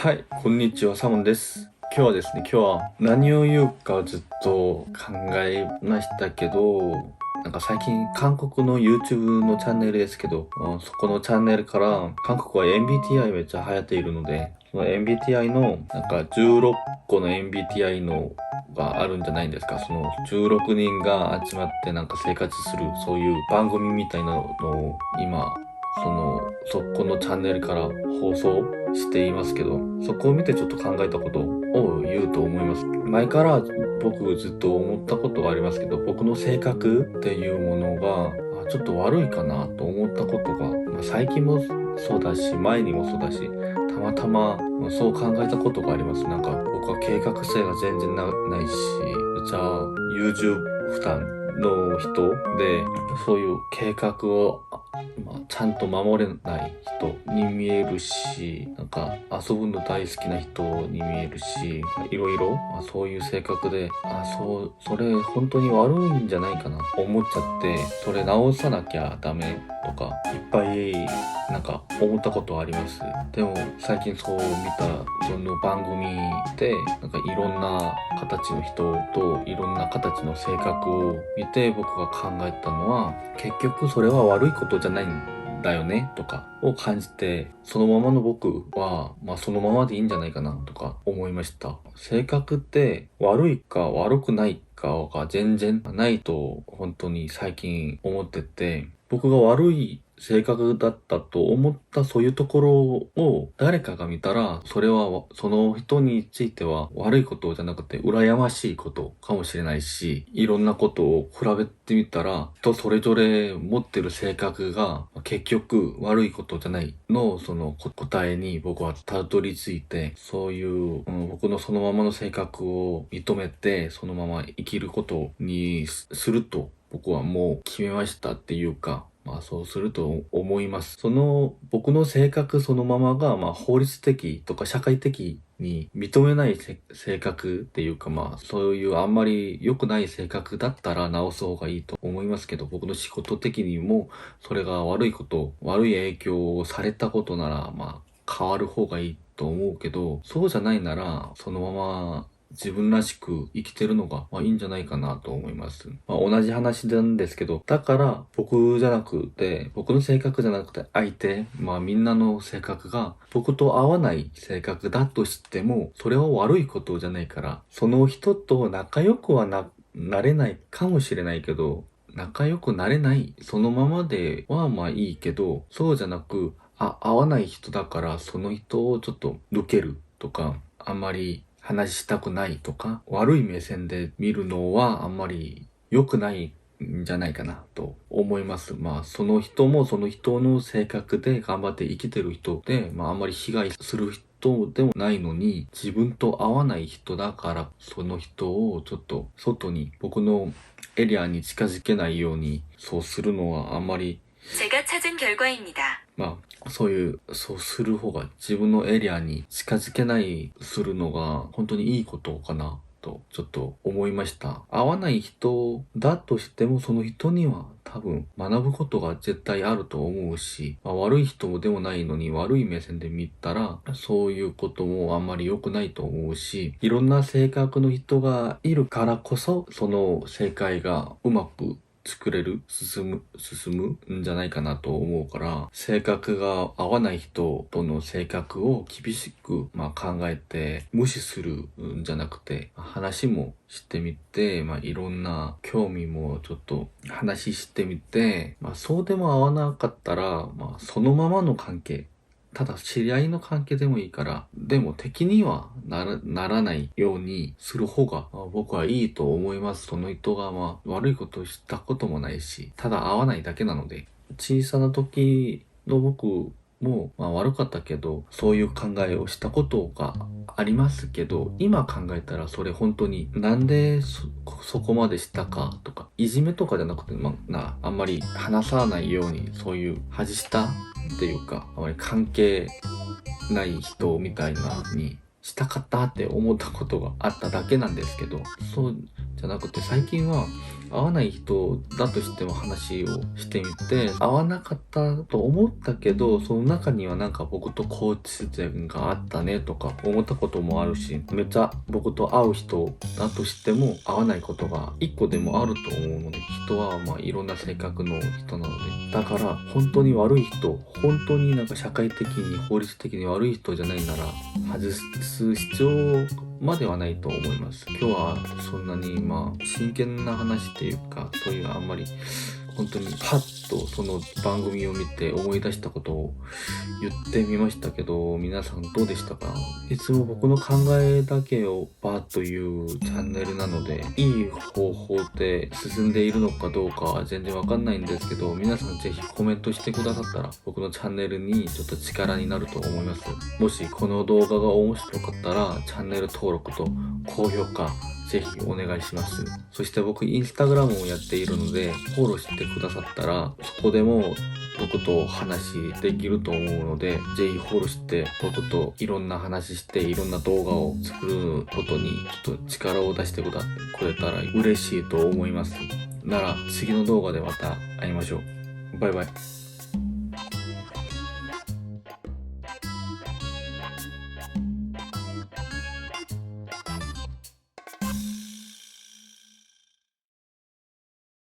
はい、こんにちは、サモンです。今日は何を言うかずっと考えましたけど、最近韓国の YouTube のチャンネルですけど、そこのチャンネルから韓国は MBTI めっちゃ流行っているので、その MBTI の16個の MBTI のがあるんじゃないんですか。その16人が集まって生活するそういう番組みたいなのを今そこのチャンネルから放送していますけど、そこを見てちょっと考えたことを言うと思います。前から僕ずっと思ったことがありますけど、僕の性格っていうものがちょっと悪いかなと思ったことが、最近もそうだし、前にもそうだし、たまたまそう考えたことがあります。僕は計画性が全然ないし、じゃあ優柔不断の人で、そういう計画をちゃんと守れない人に見えるし、遊ぶの大好きな人に見えるし、いろいろ、そういう性格で、それ本当に悪いんじゃないかなと思っちゃって、それ直さなきゃダメとか、いっぱい思ったことあります。でも最近そう見たその番組で、いろんな形の人といろんな形の性格を見て僕が考えたのは、結局それは悪いことじゃないんだよねとかを感じて、そのままの僕はそのままでいいんじゃないかなとか思いました。性格って悪いか悪くないかが全然ないと本当に最近思ってて、僕が悪い性格だったと思ったそういうところを誰かが見たら、それはその人については悪いことじゃなくて羨ましいことかもしれないし、いろんなことを比べてみたら、人それぞれ持ってる性格が結局悪いことじゃないのその答えに僕はたどり着いて、そういう、僕のそのままの性格を認めてそのまま生きることにすると僕はもう決めましたっていうか、そうすると思います。その僕の性格そのままが法律的とか社会的に認めない性格っていうか、そういうあんまり良くない性格だったら直す方がいいと思いますけど、僕の仕事的にもそれが悪い影響をされたことなら変わる方がいいと思うけど、そうじゃないならそのまま自分らしく生きてるのがいいんじゃないかなと思います。同じ話なんですけど、だから僕の性格じゃなくて相手、みんなの性格が僕と合わない性格だとしても、それは悪いことじゃないから、その人と仲良くはなれないかもしれないけど、仲良くなれない、そのままではいいけど、そうじゃなく、合わない人だからその人をちょっと抜けるとか、あんまり話したくないとか、悪い目線で見るのはあんまり良くないんじゃないかなと思います。その人もその人の性格で頑張って生きてる人で、あんまり被害する人でもないのに、自分と合わない人だから、その人をちょっと外に、僕のエリアに近づけないように、そうするのはあんまり제가찾은결과입니다。そうする方が自分のエリアに近づけないするのが本当にいいことかなとちょっと思いました。合わない人だとしてもその人には多分学ぶことが絶対あると思うし、悪い人でもないのに悪い目線で見たらそういうこともあんまり良くないと思うし、いろんな性格の人がいるからこそその正解がうまく進むんじゃないかなと思うから、性格が合わない人との性格を厳しく、考えて無視するんじゃなくて、話もしてみて、いろんな興味もちょっと話してみて、そうでも合わなかったら、そのままの関係、ただ知り合いの関係でもいいから、でも敵にはならないようにする方が僕はいいと思います。その人が悪いことをしたこともないし、ただ合わないだけなので、小さな時の僕も悪かったけど、そういう考えをしたことがありますけど、今考えたらそれ本当になんでそこまでしたかとか、いじめとかじゃなくて、あんまり話さないようにそういう外したっていうか、あまり関係ない人みたいなにしたかったって思ったことがあっただけなんですけど、そうじゃなくて最近は合わない人だとしても話をしてみて、合わなかったと思ったけど、その中にはなんか僕と共通点があったねとか思ったこともあるし、めっちゃ僕と会う人だとしても合わないことが一個でもあると思うので、人はまあいろんな性格の人なので、だから本当に悪い人、本当になんか社会的に法律的に悪い人じゃないなら外す必要まではないと思います。今日はそんなに真剣な話っていうか、そういうあんまり本当にパッとその番組を見て思い出したことを言ってみましたけど、皆さんどうでしたか？いつも僕の考えだけをバーッというチャンネルなので、いい方法で進んでいるのかどうかは全然わかんないんですけど、皆さんぜひコメントしてくださったら僕のチャンネルにちょっと力になると思います。もしこの動画が面白かったらチャンネル登録と高評価ぜひお願いします。そして僕インスタグラムをやっているので、フォローしてくださったらそこでも僕と話できると思うので、ぜひフォローして僕といろんな話していろんな動画を作ることにちょっと力を出してくれたら嬉しいと思います。なら次の動画でまた会いましょう。バイバイ。